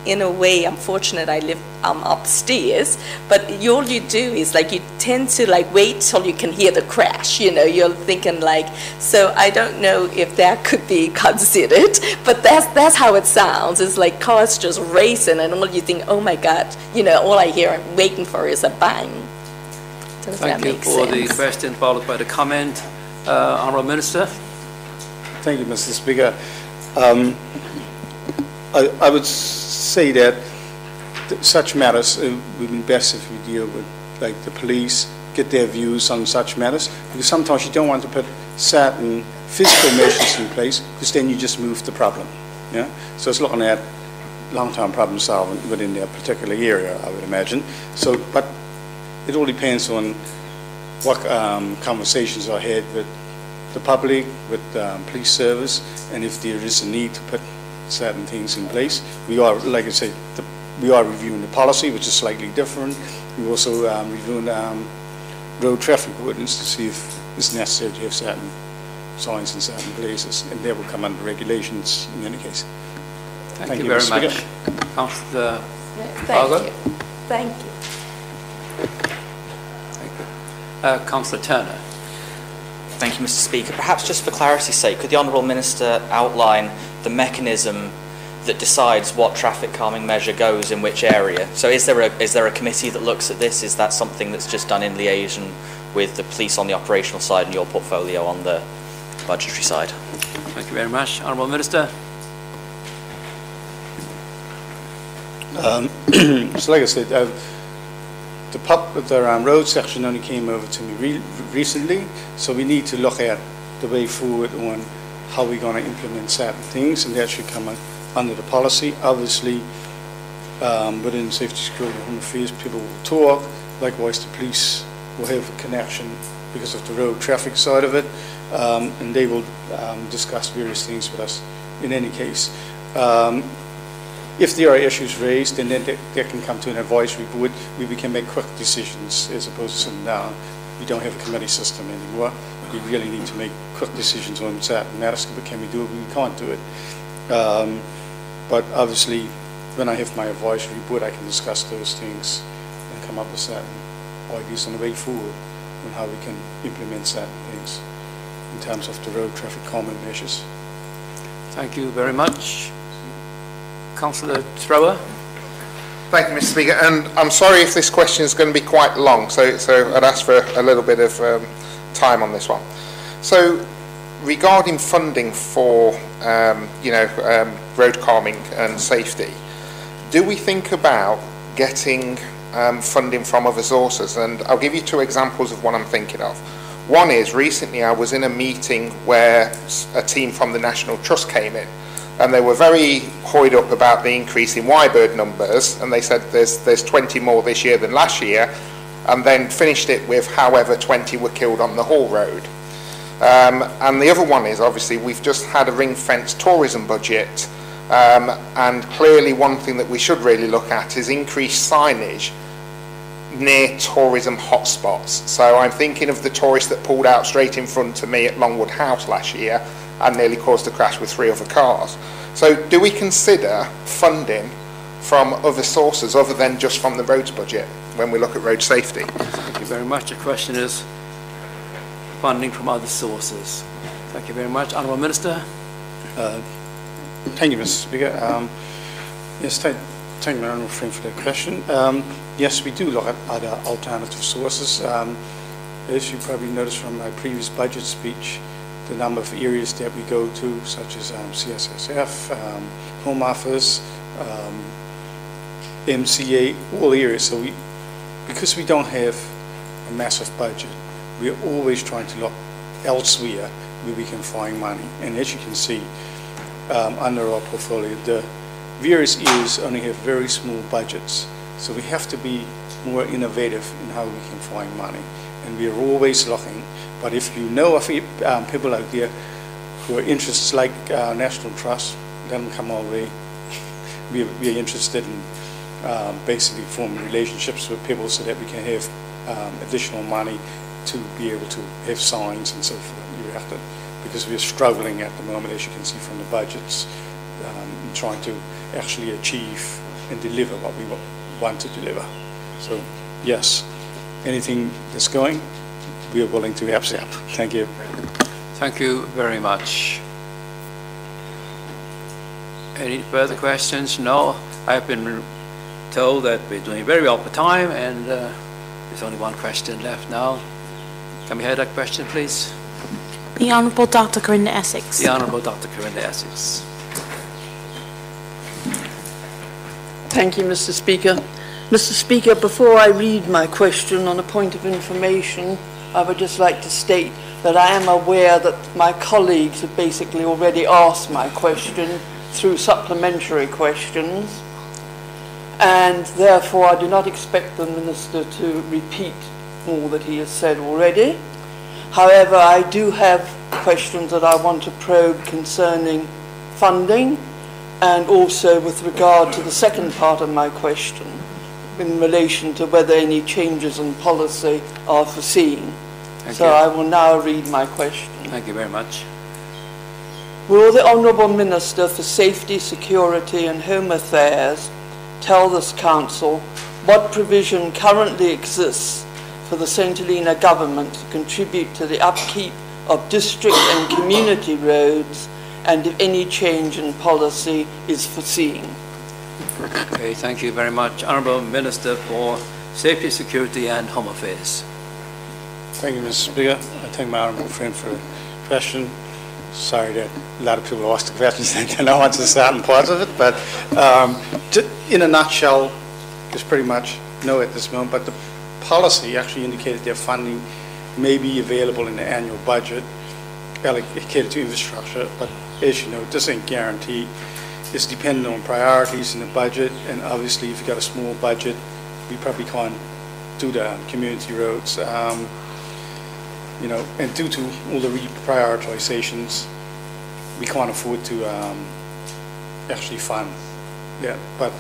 Speaker 10: in a way, I'm fortunate I live upstairs, but all you do is like you tend to like wait till you can hear the crash, you know, you're thinking like, so I don't know if that could be considered, but that's how it sounds. It's like cars just racing and all you think, oh my God, you know, all I hear I'm waiting for is a bang. Does that
Speaker 2: Thank you
Speaker 10: make
Speaker 2: for
Speaker 10: sense?
Speaker 2: the question followed by the comment. Honourable Minister.
Speaker 6: Thank you, Mr. Speaker. I would say that such matters would be best if we deal with, like, the police, get their views on such matters, because sometimes you don't want to put certain physical measures in place, because then you just move the problem. Yeah. So it's looking at long-term problem solving within their particular area, I would imagine. So, but it all depends on what conversations are had with the public, with police service, and if there is a need to put certain things in place. We are, like I say, we are reviewing the policy, which is slightly different. We're also reviewing road traffic ordinance to see if it's necessary to have certain signs in certain places, and that will come under regulations in any case.
Speaker 2: Thank you very
Speaker 6: Mr.
Speaker 2: much.
Speaker 6: Speaker.
Speaker 2: Councillor
Speaker 10: Thank
Speaker 2: Bargo.
Speaker 10: you. Thank you.
Speaker 2: Thank you. Councillor Turner.
Speaker 7: Thank you, Mr. Speaker. Perhaps just for clarity's sake, could the Honourable Minister outline the mechanism that decides what traffic calming measure goes in which area? So is there a committee that looks at this? Is that something that's just done in liaison with the police on the operational side and your portfolio on the budgetary side?
Speaker 2: Thank you very much. Honourable Minister.
Speaker 6: So like I said, the road section only came over to me recently, so we need to look at the way forward on how we're going to implement certain things, and that should come under the policy. Obviously, within safety, security, and home affairs, people will talk. Likewise, the police will have a connection because of the road traffic side of it, and they will discuss various things with us in any case. If there are issues raised, then they can come to an advisory board where we can make quick decisions as opposed to sitting down. We don't have a committee system anymore. We really need to make quick decisions on certain matters. Can we do it? We can't do it. But obviously, when I have my advisory board, I can discuss those things and come up with certain ideas on the way forward on how we can implement certain things in terms of the road traffic calming measures.
Speaker 2: Thank you very much. Councillor Thrower.
Speaker 8: Thank you, Mr. Speaker. And I'm sorry if this question is going to be quite long, so I'd ask for a little bit of time on this one. So, regarding funding for, road calming and safety, do we think about getting funding from other sources? And I'll give you two examples of what I'm thinking of. One is, recently I was in a meeting where a team from the National Trust came in, and they were very buoyed up about the increase in Y-bird numbers, and they said there's 20 more this year than last year, and then finished it with, however, 20 were killed on the Hall Road. And the other one is, obviously, we've just had a ring-fenced tourism budget, and clearly one thing that we should really look at is increased signage, near tourism hotspots. So I'm thinking of the tourist that pulled out straight in front of me at Longwood House last year and nearly caused a crash with 3 other cars. So do we consider funding from other sources other than just from the roads budget when we look at road safety?
Speaker 2: Thank you very much. The question is funding from other sources. Thank you very much. Honourable Minister.
Speaker 6: Thank you, Mr. Speaker. Yes, thank you, Honourable Friend, for that question. Yes, we do look at other alternative sources. As you probably noticed from my previous budget speech, the number of areas that we go to, such as CSSF, Home Office, MCA, all areas. So because we don't have a massive budget, we're always trying to look elsewhere where we can find money. And as you can see, under our portfolio, the various areas only have very small budgets. So we have to be more innovative in how we can find money. And we're always looking. But if you know of people out there who are interested, like National Trust, let them come our way. We're interested in basically forming relationships with people so that we can have additional money to be able to have signs and so forth erected, because we're struggling at the moment, as you can see from the budgets, in trying to actually achieve and deliver what we want to deliver. So yes, anything that's going, we are willing to accept. Thank you.
Speaker 2: Thank you very much. Any further questions? No. I've been told that we're doing very well for time, and there's only one question left now. Can we hear that question, please?
Speaker 1: The Honourable Dr. Corinda Essex.
Speaker 2: The Honourable Dr. Corinda Essex.
Speaker 3: Thank you, Mr. Speaker. Mr. Speaker, before I read my question, on a point of information, I would just like to state that I am aware that my colleagues have basically already asked my question through supplementary questions, and therefore I do not expect the Minister to repeat all that he has said already. However, I do have questions that I want to probe concerning funding, and also with regard to the second part of my question in relation to whether any changes in policy are foreseen. So I will now read my question.
Speaker 2: Thank you very much.
Speaker 3: Will the Honourable Minister for Safety, Security and Home Affairs tell this Council what provision currently exists for the St Helena Government to contribute to the upkeep of district and community roads, and if any change in policy is foreseen?
Speaker 2: Okay, thank you very much. Honourable Minister for Safety, Security and Home Affairs.
Speaker 6: Thank you, Mr. Speaker. I thank my honourable friend for the question. Sorry that a lot of people ask the questions and they don't answer certain parts of it, but in a nutshell, there's pretty much no at this moment, but the policy actually indicated their funding may be available in the annual budget allocated to infrastructure, but as you know, this ain't guaranteed. It's dependent on priorities in the budget, and obviously if you've got a small budget, we probably can't do the community roads. You know, and due to all the reprioritizations, we can't afford to actually fund that. But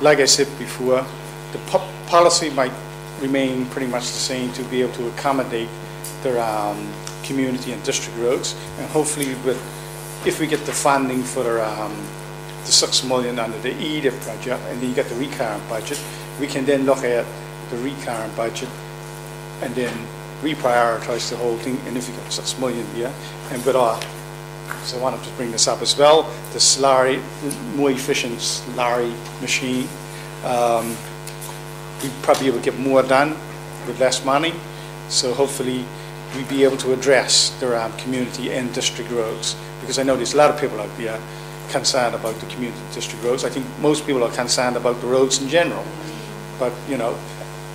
Speaker 6: like I said before, the policy might remain pretty much the same to be able to accommodate the community and district roads, and hopefully if we get the funding for the 6 million under the EDIP project, and then you get the recurrent budget, we can then look at the recurrent budget and then reprioritize the whole thing. And if you get 6 million here, and with our, so I wanted to bring this up as well, the slurry, more efficient slurry machine, we probably will get more done with less money. So hopefully we'll be able to address the community and district roads, because I know there's a lot of people out there concerned about the community district roads. I think most people are concerned about the roads in general, but you know,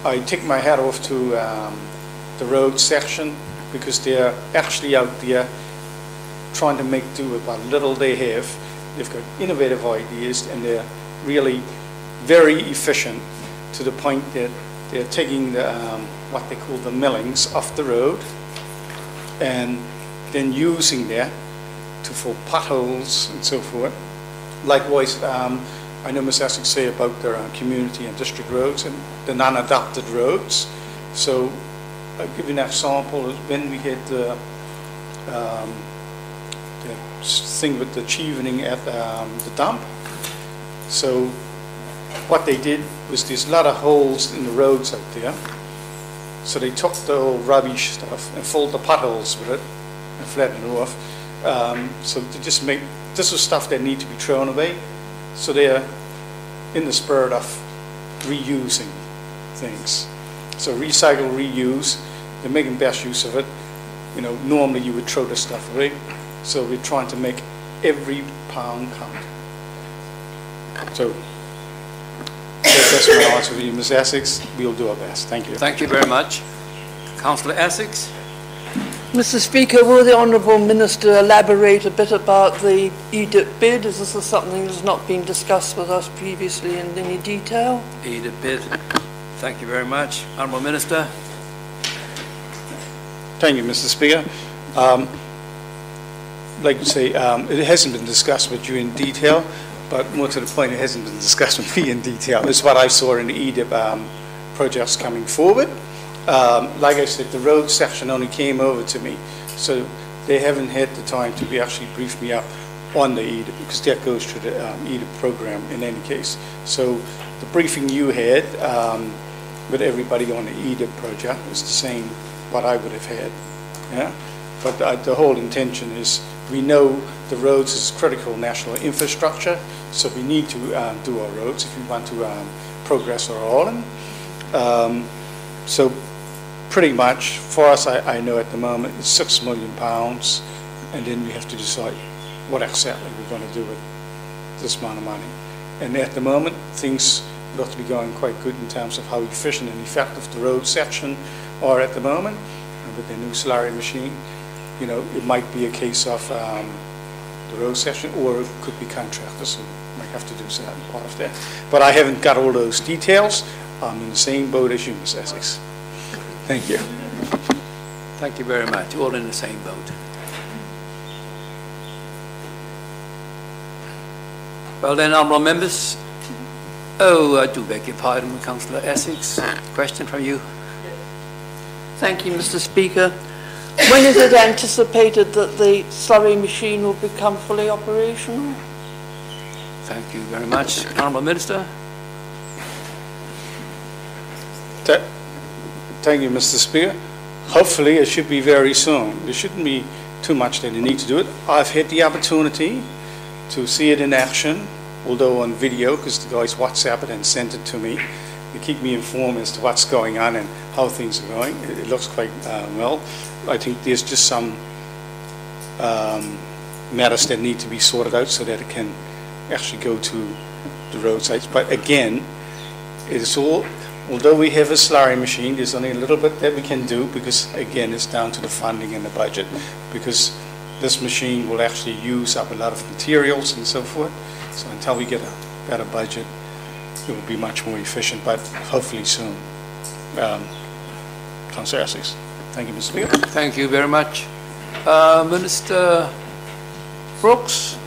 Speaker 6: I take my hat off to the road section, because they're actually out there trying to make do with what little they have. They've got innovative ideas, and they're really very efficient to the point that they're taking the what they call the millings off the road and then using that to fill potholes and so forth. Likewise, I know Ms. Essex say about their community and district roads and the non-adapted roads. So I'll give you an example. When we had the thing with the chevening at the dump. So what they did was there's a lot of holes in the roads out there. So they took the old rubbish stuff and filled the potholes with it and flattened it off. So to just make, this is stuff that need to be thrown away. So they're in the spirit of reusing things. So recycle, reuse, they're making best use of it. You know, normally you would throw this stuff away. So we're trying to make every pound count. So that's my answer for you, Ms. Essex. We'll do our best. Thank you.
Speaker 2: Thank you very much. Councillor Essex.
Speaker 3: Mr. Speaker, will the Honourable Minister elaborate a bit about the EDIP bid? Is this something that's not been discussed with us previously in any detail?
Speaker 2: EDIP bid. Thank you very much. Honourable Minister.
Speaker 6: Thank you, Mr. Speaker. I'd like to say it hasn't been discussed with you in detail, but more to the point, it hasn't been discussed with me in detail. It's what I saw in the EDIP projects coming forward. Like I said, the road section only came over to me, so they haven't had the time to actually brief me up on the EDIP, because that goes through the EDIP program in any case. So the briefing you had with everybody on the EDIP project is the same what I would have had. Yeah? But the whole intention is, we know the roads is critical national infrastructure, so we need to do our roads if we want to progress our island. So pretty much, for us, I know at the moment, it's £6 million, and then we have to decide what exactly we're going to do with this amount of money. And at the moment, things look to be going quite good in terms of how efficient and effective the road section are at the moment. And with the new slurry machine, you know, it might be a case of the road section, or it could be contractors who might have to do certain part of that. But I haven't got all those details. I'm in the same boat as you, Ms. Essex. Thank you.
Speaker 2: Thank you very much. All in the same boat. Well then, honourable members. Oh, I do beg your pardon, Councillor Essex. Question from you.
Speaker 3: Thank you, Mr. Speaker. When is it anticipated that the slurry machine will become fully operational?
Speaker 2: Thank you very much. Honourable Minister.
Speaker 6: Thank you, Mr. Speaker. Hopefully it should be very soon. There shouldn't be too much that you need to do it. I've had the opportunity to see it in action, although on video, because the guys WhatsApp it and sent it to me. They keep me informed as to what's going on and how things are going. It looks quite well. I think there's just some matters that need to be sorted out so that it can actually go to the roadsides. But again, it's all, although we have a slurry machine, there's only a little bit that we can do, because again, it's down to the funding and the budget, because this machine will actually use up a lot of materials and so forth. So until we get a better budget, it will be much more efficient, but hopefully soon. Councillor Essex. Thank you, Mr. Speaker.
Speaker 2: Thank you very much. Minister Brooks.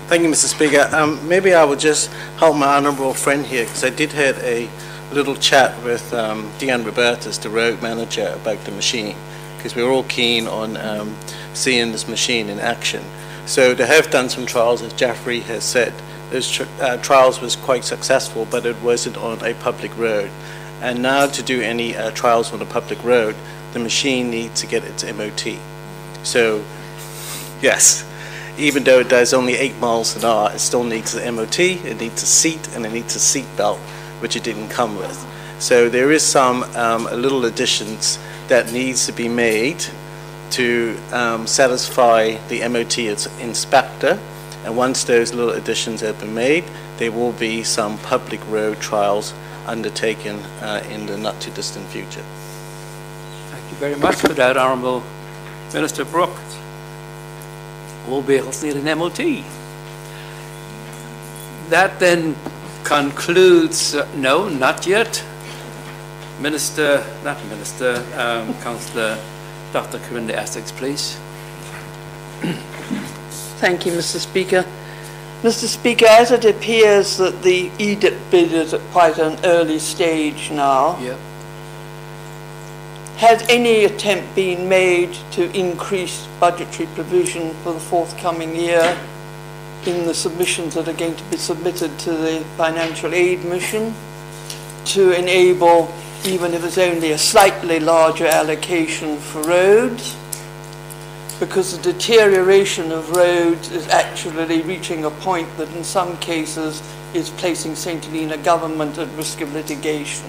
Speaker 11: Thank you, Mr. Speaker. Maybe I would just help my honourable friend here, because I did have a little chat with Dion Robertus, the road manager, about the machine, because we were all keen on seeing this machine in action. So they have done some trials, as Jeffrey has said. Those trials was quite successful, but it wasn't on a public road. And now to do any trials on a public road, the machine needs to get its MOT. So, yes, even though it does only 8 miles an hour, it still needs the MOT, it needs a seat, and it needs a seat belt, which it didn't come with. So there is some little additions that needs to be made to satisfy the MOT inspector. And once those little additions have been made, there will be some public road trials undertaken in the not too distant future.
Speaker 2: Thank you very much for that, Honourable Minister Brooks. All vehicles need an MOT. That then concludes, no, not yet. Councillor Dr. Corinda Essex, please.
Speaker 3: Thank you, Mr. Speaker. Mr. Speaker, as it appears that the EDIP bid is at quite an early stage now,
Speaker 2: Yep.
Speaker 3: has any attempt been made to increase budgetary provision for the forthcoming year in the submissions that are going to be submitted to the Financial Aid Mission to enable, even if it's only a slightly larger allocation for roads? Because the deterioration of roads is actually reaching a point that in some cases is placing St. Helena government at risk of litigation.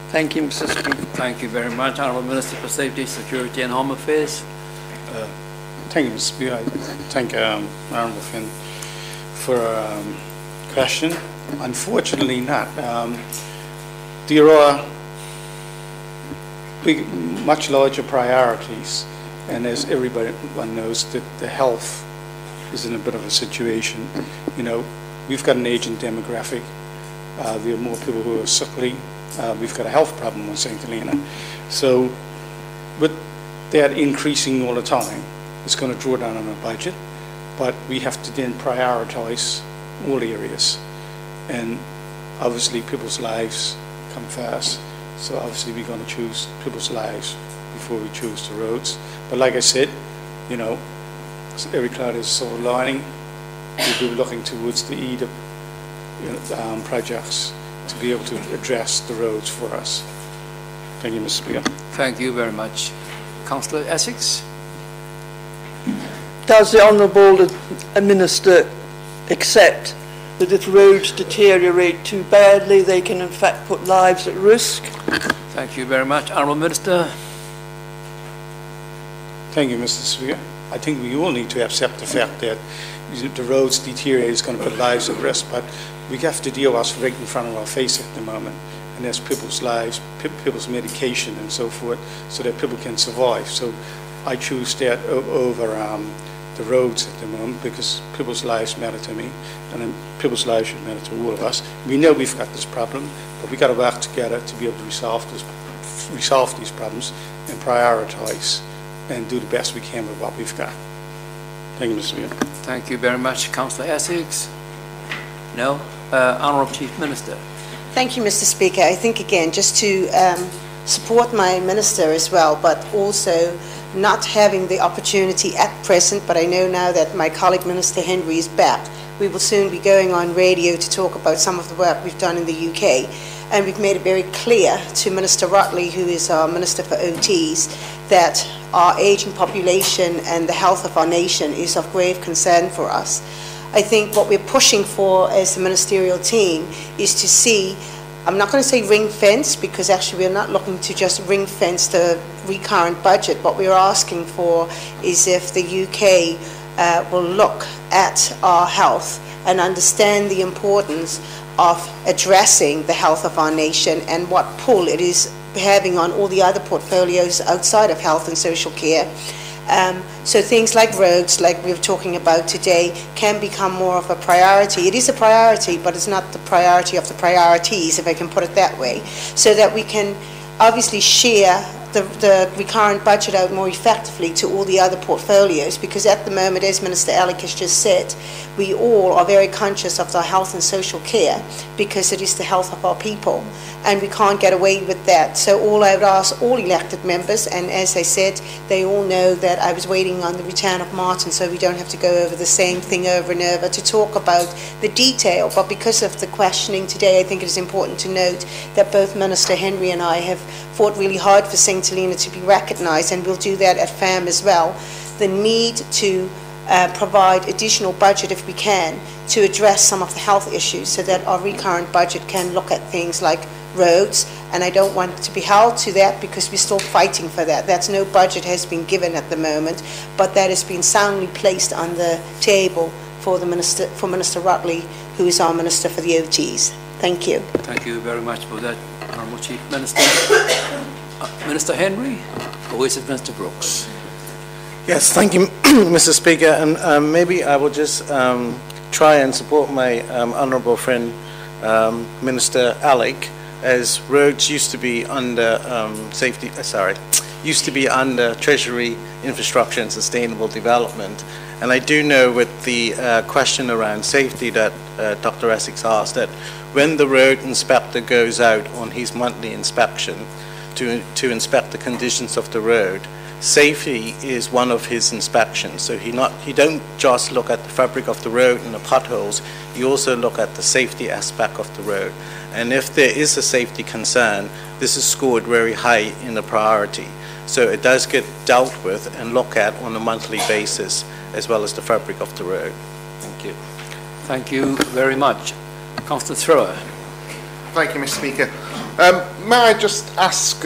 Speaker 3: Thank you, Mr. Speaker.
Speaker 2: Thank you very much, Honourable Minister for Safety, Security and Home Affairs.
Speaker 6: Thank you, Mr. Speaker. I thank Honourable Finn for question. Unfortunately not. There are much larger priorities, and as everyone knows, that the health is in a bit of a situation. You know, we've got an aging demographic. There are more people who are sickly. We've got a health problem in St. Helena. So with that increasing all the time, it's going to draw down on our budget, but we have to then prioritize all areas. And obviously people's lives come first. So obviously we're going to choose people's lives before we choose the roads. But like I said, you know, every cloud is silver lining. We'll be looking towards the EDIP projects to be able to address the roads for us. Thank you, Mr. Speaker.
Speaker 2: Thank you very much. Councillor Essex?
Speaker 3: Does the Honourable Minister accept that if roads deteriorate too badly, they can in fact put lives at risk?
Speaker 2: Thank you very much. Honourable Minister?
Speaker 6: Thank you, Mr. Speaker. I think we all need to accept the fact that the roads deteriorate is going to put lives at risk, but we have to deal with what's right in front of our face at the moment, and that's people's lives, people's medication and so forth, so that people can survive. So I choose that over the roads at the moment, because people's lives matter to me, and then people's lives should matter to all of us. We know we've got this problem, but we've got to work together to be able to resolve these problems and prioritise and do the best we can with what we've got. Thank you, Mr. Speaker.
Speaker 2: Thank you very much. Councillor Essex? No? Honourable Chief Minister?
Speaker 9: Thank you, Mr. Speaker. I think, again, just to support my minister as well, but also not having the opportunity at present, but I know now that my colleague Minister Henry is back, we will soon be going on radio to talk about some of the work we've done in the UK. And we've made it very clear to Minister Rotley, who is our Minister for OTs, that our ageing population and the health of our nation is of grave concern for us. I think what we're pushing for as the ministerial team is to see, I'm not going to say ring fence, because actually we're not looking to just ring fence the recurrent budget. What we're asking for is if the UK will look at our health and understand the importance of addressing the health of our nation and what pull it is having on all the other portfolios outside of health and social care. So things like roads, like we were talking about today, can become more of a priority. It is a priority, but it's not the priority of the priorities, if I can put it that way, so that we can obviously share the recurrent budget out more effectively to all the other portfolios, because at the moment, as Minister Alec has just said, we all are very conscious of our health and social care, because it is the health of our people, and we can't get away with that. So all I would ask all elected members, and as I said, they all know that I was waiting on the return of Martin, so we don't have to go over the same thing over and over to talk about the detail, but because of the questioning today, I think it is important to note that both Minister Henry and I have fought really hard for St. Helena to be recognised, and we'll do that at FAM as well. The need to provide additional budget, if we can, to address some of the health issues, so that our recurrent budget can look at things like roads, and I don't want to be held to that, because we're still fighting for that. That's no budget has been given at the moment, but that has been soundly placed on the table for Minister Rotley, who is our Minister for the OTs. Thank you.
Speaker 2: Thank you very much for that, Honourable Chief Minister. Minister Henry, or is it Minister Brooks?
Speaker 11: Yes, thank you, Mr. Speaker, and maybe I will just try and support my honourable friend, Minister Alec, as roads used to be under used to be under Treasury Infrastructure and Sustainable Development, And I do know with the question around safety that Dr. Essex asked, that when the road inspector goes out on his monthly inspection to inspect the conditions of the road, safety is one of his inspections. So he don't just look at the fabric of the road and the potholes, he also look at the safety aspect of the road. And if there is a safety concern, this is scored very high in the priority. So it does get dealt with and looked at on a monthly basis, as well as the fabric of the road. Thank you.
Speaker 2: Thank you very much. Councillor Thrower.
Speaker 8: Thank you, Mr. Speaker. May I just ask,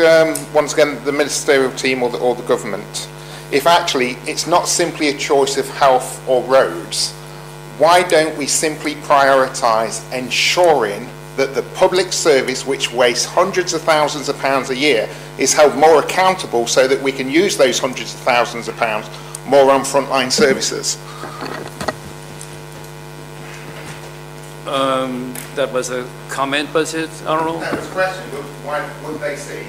Speaker 8: once again, the ministerial team or the government, if actually it's not simply a choice of health or roads, why don't we simply prioritise ensuring that the public service, which wastes hundreds of thousands of pounds a year, is held more accountable so that we can use those hundreds of thousands of pounds more on frontline services?
Speaker 2: That was a comment, was it, Honourable?
Speaker 8: No, it was a question. Why would they see?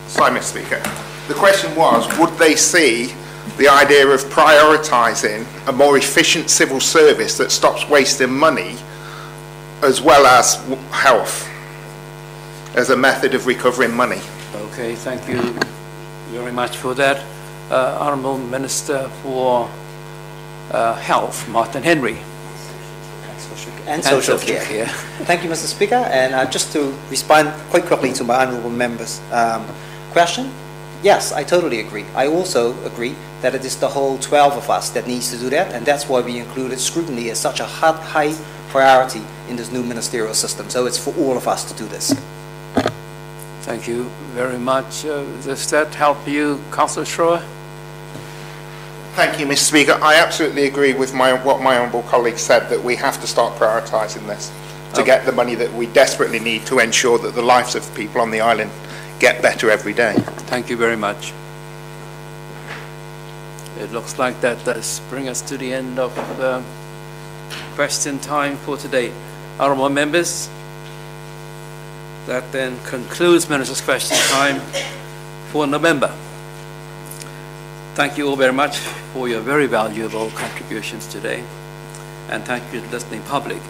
Speaker 8: Sorry, Mr. Speaker. The question was, would they see the idea of prioritising a more efficient civil service that stops wasting money, as well as health, as a method of recovering money?
Speaker 2: Okay, thank you very much for that. Honourable Minister for Health, Martin Henry.
Speaker 12: And social care. Thank you, Mr. Speaker. And just to respond quite quickly to my honourable member's question, yes, I totally agree. I also agree that it is the whole 12 of us that needs to do that, and that's why we included scrutiny as such a high priority in this new ministerial system. So it's for all of us to do this.
Speaker 2: Thank you very much. Does that help you, Councillor Schroer?
Speaker 8: Thank you, Mr. Speaker. I absolutely agree with what my honourable colleague said, that we have to start prioritising this to get the money that we desperately need to ensure that the lives of people on the island get better every day.
Speaker 2: Thank you very much. It looks like that does bring us to the end of question time for today. Honourable members, that then concludes Minister's question time for November. Thank you all very much for your very valuable contributions today, and thank you to the listening public.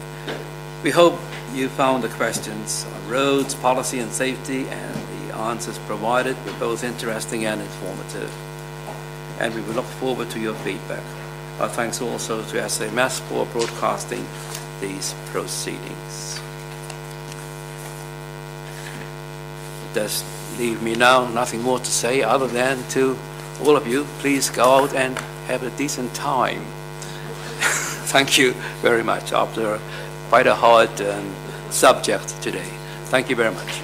Speaker 2: We hope you found the questions on roads, policy and safety, and the answers provided were both interesting and informative, and we will look forward to your feedback. Our thanks also to SMS for broadcasting these proceedings. It does leave me now nothing more to say other than to all of you, please go out and have a decent time. Thank you very much after quite a hard subject today. Thank you very much.